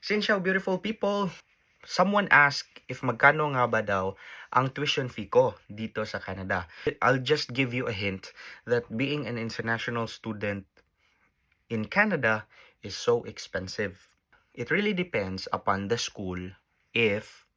Xin ciao, beautiful people! Someone asked if magkano nga ba daw ang tuition fee ko dito sa Canada. I'll just give you a hint that being an international student in Canada is so expensive. It really depends upon the school if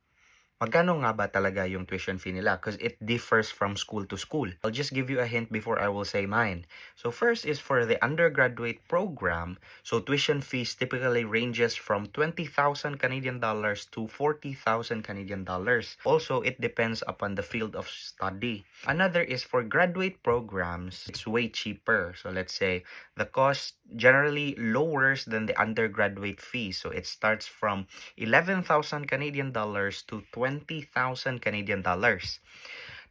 magkano nga ba talaga yung tuition fee nila because it differs from school to school. I'll just give you a hint before I will say mine. So first is for the undergraduate program. So tuition fees typically ranges from 20,000 Canadian dollars to 40,000 Canadian dollars. Also, it depends upon the field of study. Another is for graduate programs. It's way cheaper. So let's say the cost generally lowers than the undergraduate fee. So it starts from 11,000 Canadian dollars to 20,000 Canadian dollars.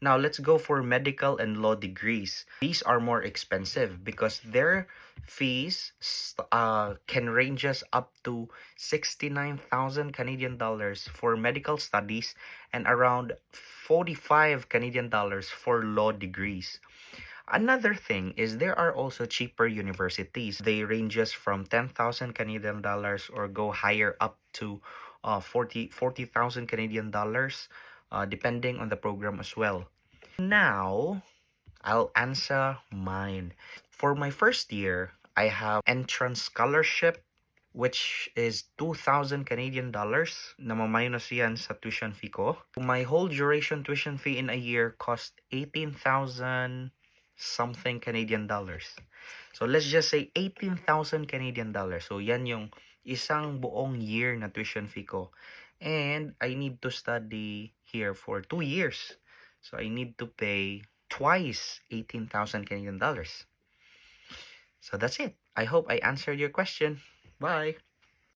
Now, let's go for medical and law degrees. These are more expensive because their fees can ranges up to 69,000 Canadian dollars for medical studies and around 45 Canadian dollars for law degrees. Another thing is there are also cheaper universities. They ranges from 10,000 Canadian dollars or go higher up to 40,000 Canadian dollars depending on the program as well. Now, I'll answer mine. For my first year, I have entrance scholarship which is 2,000 Canadian dollars. Namaminus yan sa tuition fee ko. My whole duration tuition fee in a year cost 18,000 something Canadian dollars. So let's just say 18,000 Canadian dollars. So yan yung isang buong year na tuition fee ko. And I need to study here for 2 years. So I need to pay twice 18,000 Canadian dollars. So that's it. I hope I answered your question. Bye.